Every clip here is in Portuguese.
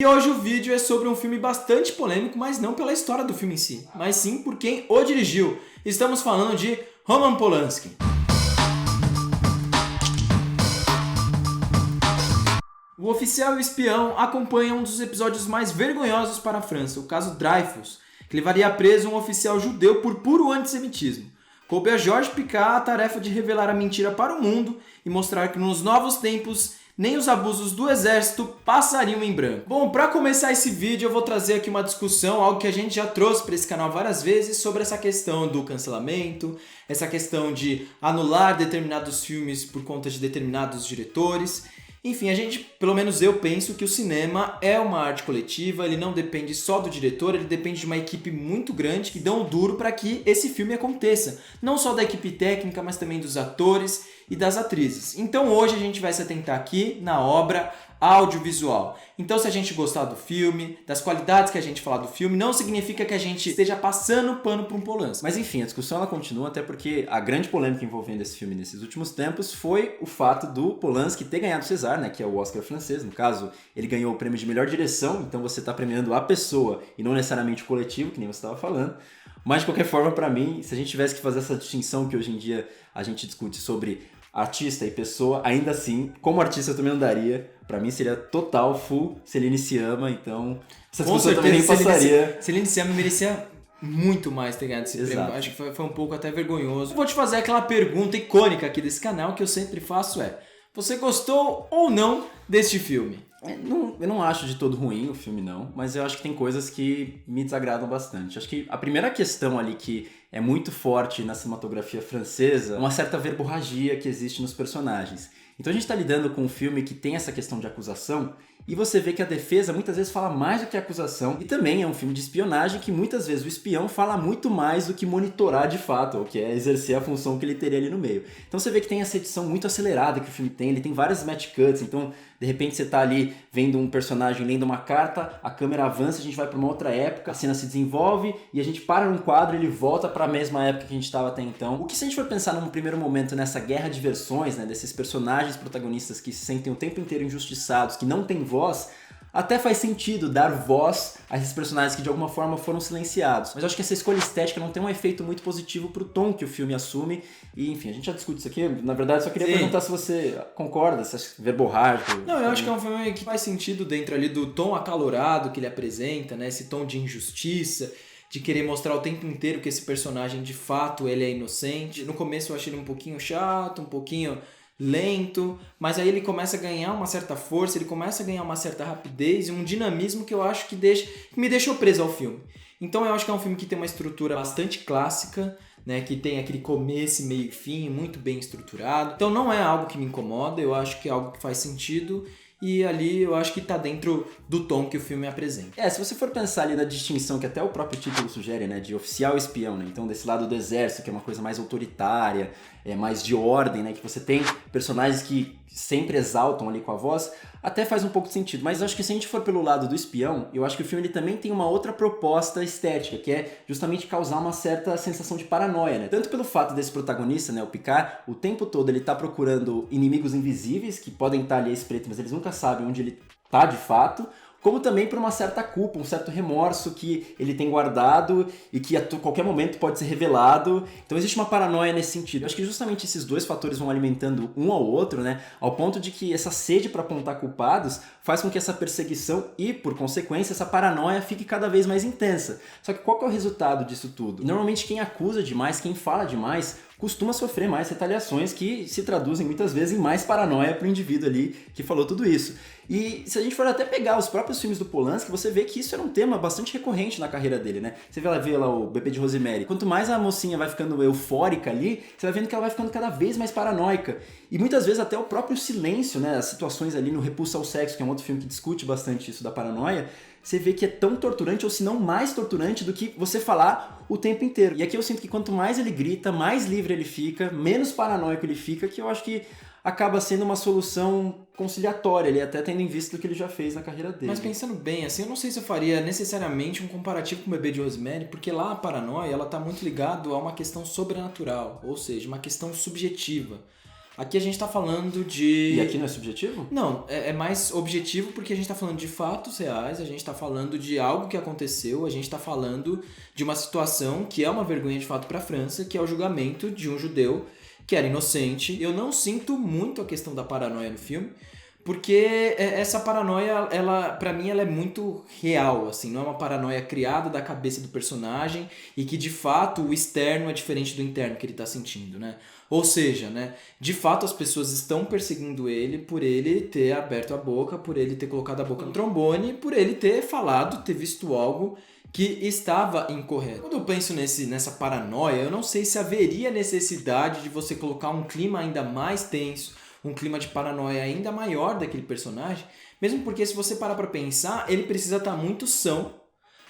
E hoje o vídeo é sobre um filme bastante polêmico, mas não pela história do filme em si, mas sim por quem o dirigiu. Estamos falando de Roman Polanski. O oficial e o espião acompanha um dos episódios mais vergonhosos para a França, o caso Dreyfus, que levaria preso um oficial judeu por puro antissemitismo. Coube a Georges Picard a tarefa de revelar a mentira para o mundo e mostrar que nos novos tempos nem os abusos do exército passariam em branco. Bom, para começar esse vídeo eu vou trazer aqui uma discussão, algo que a gente já trouxe para esse canal várias vezes, sobre essa questão do cancelamento, essa questão de anular determinados filmes por conta de determinados diretores. Enfim, pelo menos eu penso que o cinema é uma arte coletiva, ele não depende só do diretor, ele depende de uma equipe muito grande que dão o duro para que esse filme aconteça. Não só da equipe técnica, mas também dos atores e das atrizes. Então hoje a gente vai se atentar aqui na obra audiovisual. Então se a gente gostar do filme, das qualidades que a gente falar do filme, não significa que a gente esteja passando pano para um Polanski. Mas enfim, a discussão ela continua, até porque a grande polêmica envolvendo esse filme nesses últimos tempos foi o fato do Polanski ter ganhado o César, né, que é o Oscar francês. No caso, ele ganhou o prêmio de melhor direção, então você está premiando a pessoa e não necessariamente o coletivo, que nem você estava falando. Mas de qualquer forma, para mim, se a gente tivesse que fazer essa distinção que hoje em dia a gente discute sobre artista e pessoa, ainda assim, como artista eu também não daria. Pra mim seria total, full Celine Sciamma, então essa discussão também nem passaria. Celine Sciamma merecia muito mais ter ganhado esse prêmio. Acho que foi um pouco até vergonhoso. Vou te fazer aquela pergunta icônica aqui desse canal que eu sempre faço você gostou ou não deste filme? Eu não acho de todo ruim o filme, não, mas eu acho que tem coisas que me desagradam bastante. Acho que a primeira questão ali que é muito forte na cinematografia francesa é uma certa verborragia que existe nos personagens. Então a gente está lidando com um filme que tem essa questão de acusação e você vê que a defesa muitas vezes fala mais do que a acusação, e também é um filme de espionagem que muitas vezes o espião fala muito mais do que monitorar de fato, ou que é exercer a função que ele teria ali no meio. Então você vê que tem essa edição muito acelerada que o filme tem, ele tem várias match cuts, então de repente você tá ali vendo um personagem lendo uma carta, a câmera avança, a gente vai para uma outra época, a cena se desenvolve e a gente para num quadro e ele volta para a mesma época que a gente estava até então. O que, se a gente for pensar num primeiro momento nessa guerra de versões, né, desses personagens protagonistas que se sentem o tempo inteiro injustiçados, que não têm voz, até faz sentido dar voz a esses personagens que de alguma forma foram silenciados. Mas eu acho que essa escolha estética não tem um efeito muito positivo pro tom que o filme assume. E enfim, a gente já discute isso aqui. Na verdade, só queria perguntar se você concorda, se acha verborrágico. Não, eu acho que é um filme que faz sentido dentro ali do tom acalorado que ele apresenta, né? Esse tom de injustiça, de querer mostrar o tempo inteiro que esse personagem de fato ele é inocente. No começo eu achei ele um pouquinho chato, um pouquinho lento, mas aí ele começa a ganhar uma certa força, ele começa a ganhar uma certa rapidez e um dinamismo que eu acho que me deixou preso ao filme. Então eu acho que é um filme que tem uma estrutura bastante clássica, né, que tem aquele começo, meio e fim, muito bem estruturado. Então não é algo que me incomoda, eu acho que é algo que faz sentido. E ali eu acho que tá dentro do tom que o filme apresenta. Se você for pensar ali na distinção que até o próprio título sugere, né, de oficial e espião, né, então desse lado do exército, que é uma coisa mais autoritária, mais de ordem, né, que você tem personagens que sempre exaltam ali com a voz, até faz um pouco de sentido. Mas eu acho que se a gente for pelo lado do espião, eu acho que o filme ele também tem uma outra proposta estética, que é justamente causar uma certa sensação de paranoia, né? Tanto pelo fato desse protagonista, né, o Picard, o tempo todo ele tá procurando inimigos invisíveis, que podem estar ali à espreita, mas eles nunca sabem onde ele tá de fato, como também por uma certa culpa, um certo remorso que ele tem guardado e que a qualquer momento pode ser revelado. Então existe uma paranoia nesse sentido. Eu acho que justamente esses dois fatores vão alimentando um ao outro, né? Ao ponto de que essa sede para apontar culpados faz com que essa perseguição e, por consequência, essa paranoia fique cada vez mais intensa. Só que qual que é o resultado disso tudo? Normalmente quem acusa demais, quem fala demais, costuma sofrer mais retaliações que se traduzem muitas vezes em mais paranoia para o indivíduo ali que falou tudo isso. E se a gente for até pegar os próprios filmes do Polanski, você vê que isso era um tema bastante recorrente na carreira dele, né? Você vê lá o Bebê de Rosemary. Quanto mais a mocinha vai ficando eufórica ali, você vai vendo que ela vai ficando cada vez mais paranoica. E muitas vezes até o próprio silêncio, né? As situações ali no Repulsa ao Sexo, que é um outro filme que discute bastante isso da paranoia, você vê que é tão torturante, ou se não mais torturante, do que você falar o tempo inteiro. E aqui eu sinto que quanto mais ele grita, mais livre ele fica, menos paranoico ele fica, que eu acho que acaba sendo uma solução conciliatória, ele até tendo em vista do que ele já fez na carreira dele. Mas pensando bem, assim, eu não sei se eu faria necessariamente um comparativo com o Bebê de Rosemary, porque lá a paranoia ela tá muito ligada a uma questão sobrenatural, ou seja, uma questão subjetiva. Aqui a gente tá falando de... E aqui não é subjetivo? Não, é mais objetivo porque a gente tá falando de fatos reais, a gente tá falando de algo que aconteceu, a gente tá falando de uma situação que é uma vergonha de fato pra França, que é o julgamento de um judeu que era inocente. Eu não sinto muito a questão da paranoia no filme, porque essa paranoia, ela, pra mim, ela é muito real, assim, não é uma paranoia criada da cabeça do personagem e que, de fato, o externo é diferente do interno que ele tá sentindo, né? Ou seja, né, de fato as pessoas estão perseguindo ele por ele ter aberto a boca, por ele ter colocado a boca no trombone, por ele ter falado, ter visto algo que estava incorreto. Quando eu penso nessa paranoia, eu não sei se haveria necessidade de você colocar um clima ainda mais tenso, um clima de paranoia ainda maior daquele personagem, mesmo porque se você parar pra pensar, ele precisa estar muito são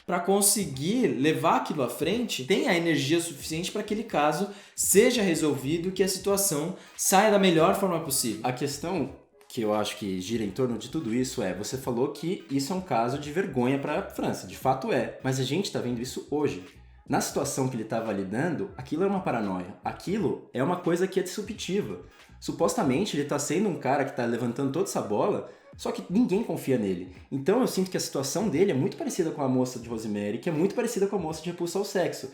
para conseguir levar aquilo à frente, tem a energia suficiente para que aquele caso seja resolvido, que a situação saia da melhor forma possível. A questão que eu acho que gira em torno de tudo isso você falou que isso é um caso de vergonha para a França, de fato mas a gente está vendo isso hoje. Na situação que ele estava lidando, aquilo é uma paranoia, aquilo é uma coisa que é disruptiva. Supostamente ele está sendo um cara que está levantando toda essa bola, só que ninguém confia nele. Então eu sinto que a situação dele é muito parecida com a moça de Rosemary, que é muito parecida com a moça de Repulsa ao Sexo.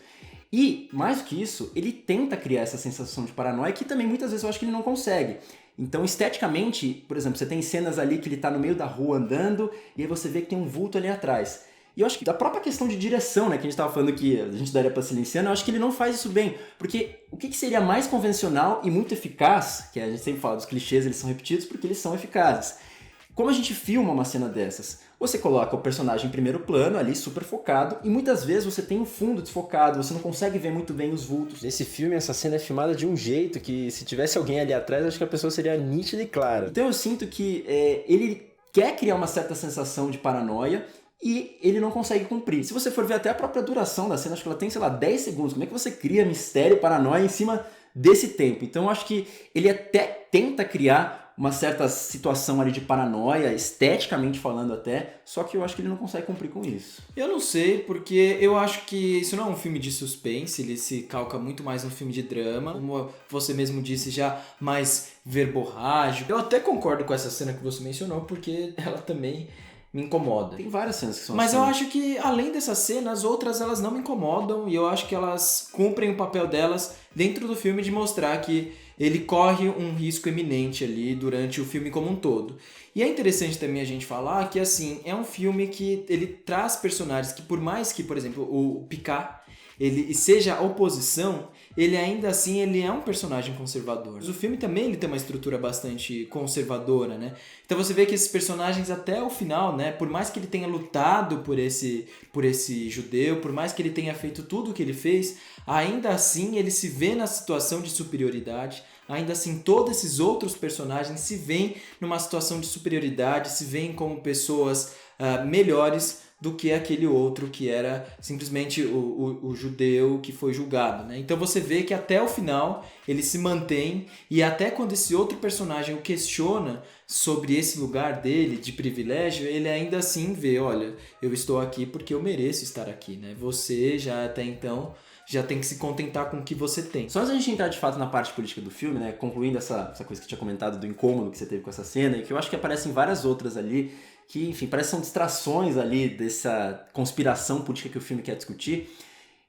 E, mais do que isso, ele tenta criar essa sensação de paranoia que também muitas vezes eu acho que ele não consegue. Então, esteticamente, por exemplo, você tem cenas ali que ele está no meio da rua andando e aí você vê que tem um vulto ali atrás. E eu acho que da própria questão de direção, né, que a gente estava falando que a gente daria para silenciando, eu acho que ele não faz isso bem. Porque o que seria mais convencional e muito eficaz, que a gente sempre fala dos clichês, eles são repetidos porque eles são eficazes. Como a gente filma uma cena dessas? Você coloca o personagem em primeiro plano, ali super focado, e muitas vezes você tem um fundo desfocado, você não consegue ver muito bem os vultos. Nesse filme, essa cena é filmada de um jeito que, se tivesse alguém ali atrás, acho que a pessoa seria nítida e clara. Então eu sinto que ele quer criar uma certa sensação de paranoia, e ele não consegue cumprir. Se você for ver até a própria duração da cena, acho que ela tem, 10 segundos. Como é que você cria mistério, paranoia em cima desse tempo? Então eu acho que ele até tenta criar uma certa situação ali de paranoia, esteticamente falando até, só que eu acho que ele não consegue cumprir com isso. Eu não sei, porque eu acho que isso não é um filme de suspense, ele se calca muito mais um filme de drama, como você mesmo disse, já mais verborrágico. Eu até concordo com essa cena que você mencionou, porque ela também me incomoda. Tem várias cenas que são Mas assim. eu acho que, além dessas cenas, outras elas não me incomodam e eu acho que elas cumprem o papel delas dentro do filme de mostrar que ele corre um risco iminente ali durante o filme como um todo. E é interessante também a gente falar que, assim, é um filme que ele traz personagens que, por mais que, por exemplo, o Picard ele seja oposição, ele ainda assim ele é um personagem conservador. O filme também ele tem uma estrutura bastante conservadora, né? Então você vê que esses personagens até o final, né, por mais que ele tenha lutado por esse judeu, por mais que ele tenha feito tudo o que ele fez, ainda assim ele se vê na situação de superioridade. Ainda assim, todos esses outros personagens se veem numa situação de superioridade, se veem como pessoas melhores do que aquele outro que era simplesmente o judeu que foi julgado, né? Então você vê que até o final ele se mantém e até quando esse outro personagem o questiona sobre esse lugar dele de privilégio, ele ainda assim vê, olha, eu estou aqui porque eu mereço estar aqui, né? Você já até então já tem que se contentar com o que você tem. Só antes da gente entrar de fato na parte política do filme, né, concluindo essa coisa que eu tinha comentado do incômodo que você teve com essa cena, e que eu acho que aparecem várias outras ali, que, enfim, parece que são distrações ali dessa conspiração política que o filme quer discutir.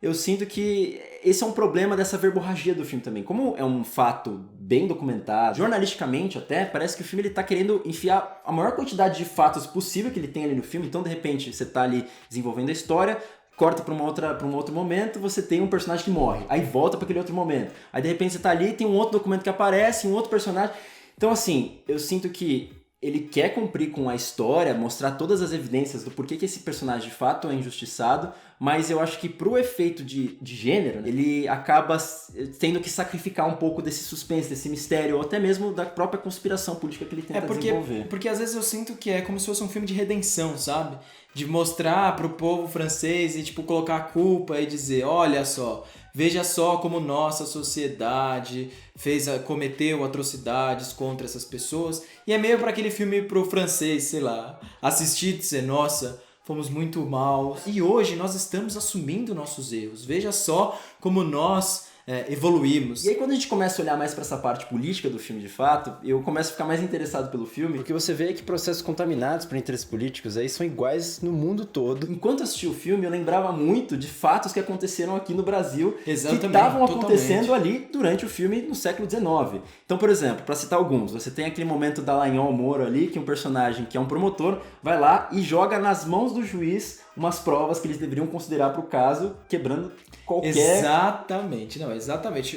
Eu sinto que esse é um problema dessa verborragia do filme também. Como é um fato bem documentado, jornalisticamente até, parece que o filme ele tá querendo enfiar a maior quantidade de fatos possível que ele tem ali no filme. Então, de repente, você tá ali desenvolvendo a história, corta para um outro momento, você tem um personagem que morre, aí volta para aquele outro momento. Aí, de repente, você tá ali, tem um outro documento que aparece, um outro personagem. Então, assim, eu sinto que ele quer cumprir com a história, mostrar todas as evidências do porquê que esse personagem de fato é injustiçado, mas eu acho que pro efeito de gênero, ele acaba tendo que sacrificar um pouco desse suspense, desse mistério, ou até mesmo da própria conspiração política que ele tenta desenvolver. Porque às vezes eu sinto que é como se fosse um filme de redenção, sabe? De mostrar pro povo francês e tipo colocar a culpa e dizer, olha só, veja só como nossa sociedade cometeu atrocidades contra essas pessoas. E é meio para aquele filme pro francês, sei lá, assistir e dizer, nossa, fomos muito maus. E hoje nós estamos assumindo nossos erros. Veja só como nós evoluímos. E aí quando a gente começa a olhar mais pra essa parte política do filme de fato, eu começo a ficar mais interessado pelo filme. Porque você vê que processos contaminados por interesses políticos aí são iguais no mundo todo. Enquanto eu assisti o filme, eu lembrava muito de fatos que aconteceram aqui no Brasil, Exatamente, que estavam totalmente. acontecendo ali durante o filme no século XIX. Então, por exemplo, para citar alguns, você tem aquele momento da Dallagnol Moro ali, que um personagem que é um promotor vai lá e joga nas mãos do juiz umas provas que eles deveriam considerar para o caso, quebrando qualquer... Exatamente,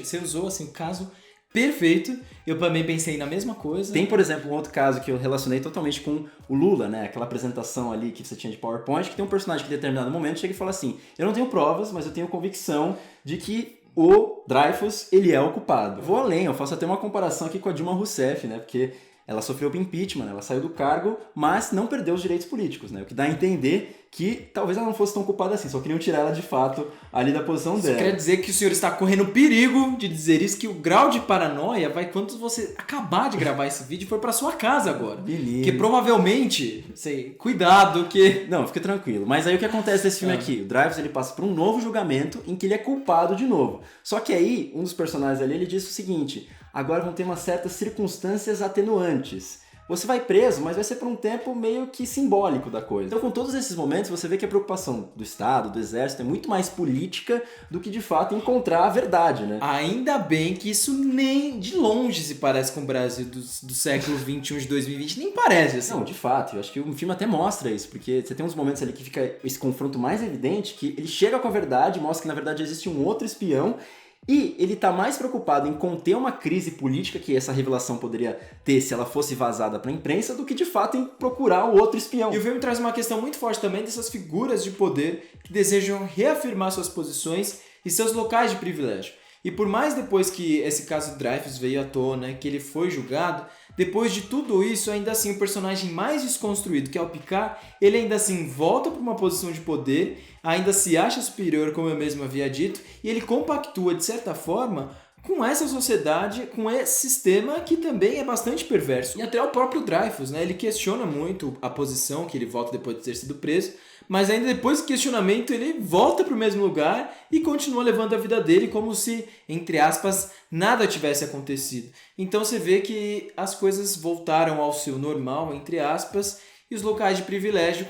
você usou assim o caso perfeito, eu também pensei na mesma coisa. Tem, por exemplo, um outro caso que eu relacionei totalmente com o Lula, né? Aquela apresentação ali que você tinha de PowerPoint, que tem um personagem que em determinado momento chega e fala assim, eu não tenho provas, mas eu tenho convicção de que o Dreyfus, ele é o culpado. Vou além, eu faço até uma comparação aqui com a Dilma Rousseff, né? Porque ela sofreu impeachment, ela saiu do cargo, mas não perdeu os direitos políticos, né? O que dá a entender que talvez ela não fosse tão culpada assim, só queriam tirar ela de fato ali da posição dela. Isso quer dizer que o senhor está correndo perigo de dizer isso, que o grau de paranoia vai quando você acabar de gravar esse vídeo e for para sua casa agora. Menino. Que provavelmente, cuidado que... Não, fica tranquilo. Mas aí o que acontece nesse filme aqui? O Dreyfus, ele passa por um novo julgamento em que ele é culpado de novo. Só que aí, um dos personagens ali, ele diz o seguinte, agora vão ter umas certas circunstâncias atenuantes. Você vai preso, mas vai ser por um tempo meio que simbólico da coisa. Então, com todos esses momentos, você vê que a preocupação do Estado, do Exército, é muito mais política do que, de fato, encontrar a verdade, né? Ainda bem que isso nem de longe se parece com o Brasil do século XXI de 2020. Nem parece, assim. Não, de fato. Eu acho que o filme até mostra isso, porque você tem uns momentos ali que fica esse confronto mais evidente, que ele chega com a verdade, mostra que, na verdade, existe um outro espião. E ele está mais preocupado em conter uma crise política que essa revelação poderia ter se ela fosse vazada para a imprensa do que de fato em procurar o outro espião. E o filme traz uma questão muito forte também dessas figuras de poder que desejam reafirmar suas posições e seus locais de privilégio. E por mais depois que esse caso Dreyfus veio à tona, que ele foi julgado, depois de tudo isso, ainda assim o personagem mais desconstruído, que é o Picard, ele ainda assim volta para uma posição de poder, ainda se acha superior, como eu mesmo havia dito, e ele compactua, de certa forma, com essa sociedade, com esse sistema que também é bastante perverso. E até o próprio Dreyfus, né? Ele questiona muito a posição que ele volta depois de ter sido preso, mas ainda depois do questionamento ele volta para o mesmo lugar e continua levando a vida dele como se, entre aspas, nada tivesse acontecido. Então você vê que as coisas voltaram ao seu normal, entre aspas, e os locais de privilégio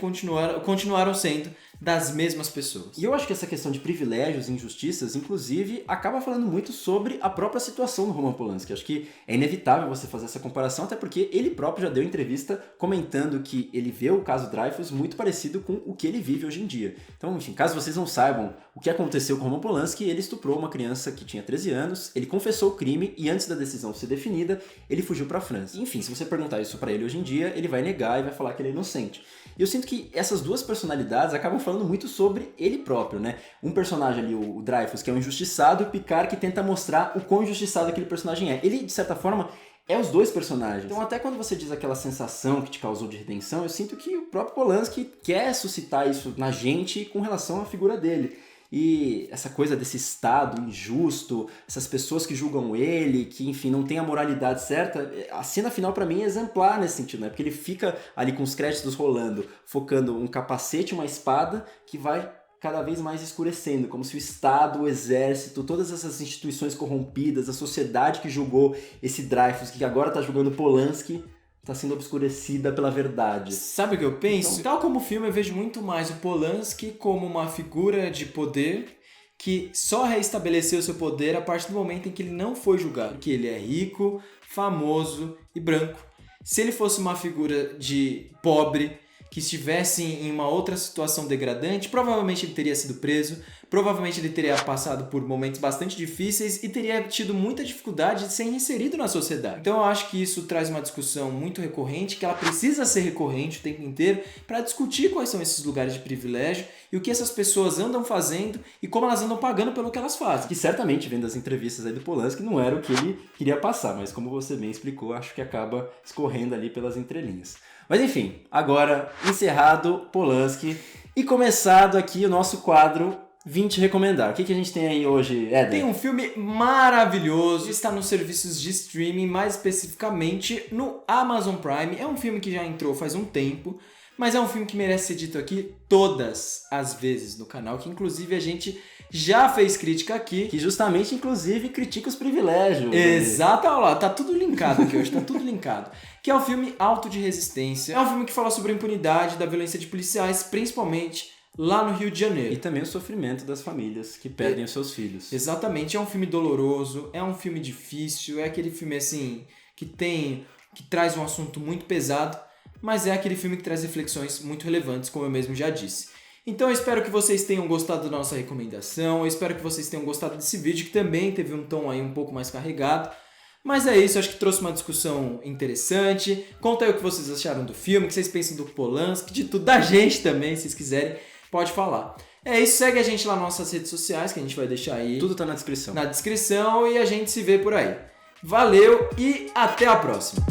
continuaram sendo das mesmas pessoas. E eu acho que essa questão de privilégios e injustiças, inclusive, acaba falando muito sobre a própria situação do Roman Polanski. Acho que é inevitável você fazer essa comparação, até porque ele próprio já deu entrevista comentando que ele vê o caso Dreyfus muito parecido com o que ele vive hoje em dia. Então, enfim, caso vocês não saibam o que aconteceu com o Roman Polanski, ele estuprou uma criança que tinha 13 anos, ele confessou o crime e antes da decisão ser definida, ele fugiu para a França. Enfim, se você perguntar isso para ele hoje em dia, ele vai negar e vai falar que ele é inocente. E eu sinto que essas duas personalidades acabam falando muito sobre ele próprio, né? Um personagem ali, o Dreyfus, que é um injustiçado, e o Picard, que tenta mostrar o quão injustiçado aquele personagem é. Ele, de certa forma, é os dois personagens. Então, até quando você diz aquela sensação que te causou de redenção, eu sinto que o próprio Polanski quer suscitar isso na gente com relação à figura dele. E essa coisa desse Estado injusto, essas pessoas que julgam ele, que, enfim, não tem a moralidade certa, a cena final pra mim é exemplar nesse sentido, né? Porque ele fica ali com os créditos rolando, focando um capacete e uma espada que vai cada vez mais escurecendo, como se o Estado, o Exército, todas essas instituições corrompidas, a sociedade que julgou esse Dreyfus, que agora tá julgando Polanski, está sendo obscurecida pela verdade. Sabe o que eu penso? Tal como o filme, eu vejo muito mais o Polanski como uma figura de poder que só reestabeleceu seu poder a partir do momento em que ele não foi julgado. Que ele é rico, famoso e branco. Se ele fosse uma figura de pobre, que estivesse em uma outra situação degradante, provavelmente ele teria sido preso, provavelmente ele teria passado por momentos bastante difíceis e teria tido muita dificuldade de ser inserido na sociedade. Então eu acho que isso traz uma discussão muito recorrente, que ela precisa ser recorrente o tempo inteiro, para discutir quais são esses lugares de privilégio e o que essas pessoas andam fazendo e como elas andam pagando pelo que elas fazem. Que certamente, vendo as entrevistas aí do Polanski, não era o que ele queria passar, mas como você bem explicou, acho que acaba escorrendo ali pelas entrelinhas. Mas enfim, agora encerrado Polanski e começado aqui o nosso quadro 20 recomendar. O que a gente tem aí hoje, Éder? Tem um filme maravilhoso, está nos serviços de streaming, mais especificamente no Amazon Prime. É um filme que já entrou faz um tempo, mas é um filme que merece ser dito aqui todas as vezes no canal, que inclusive a gente já fez crítica aqui. Que justamente, inclusive, critica os privilégios. Exato, olha lá, tá tudo linkado aqui hoje, tá tudo linkado. Que é o filme Auto de Resistência. É um filme que fala sobre a impunidade da violência de policiais, principalmente lá no Rio de Janeiro. E também o sofrimento das famílias que perdem os seus filhos. Exatamente, é um filme doloroso, é um filme difícil, é aquele filme assim que traz um assunto muito pesado, mas é aquele filme que traz reflexões muito relevantes, como eu mesmo já disse. Então eu espero que vocês tenham gostado da nossa recomendação, eu espero que vocês tenham gostado desse vídeo, que também teve um tom aí um pouco mais carregado. Mas é isso, acho que trouxe uma discussão interessante. Conta aí o que vocês acharam do filme, o que vocês pensam do Polanski, de tudo, da gente também, se vocês quiserem, pode falar. É isso, segue a gente lá nas nossas redes sociais, que a gente vai deixar aí. Tudo tá na descrição. Na descrição e a gente se vê por aí. Valeu e até a próxima!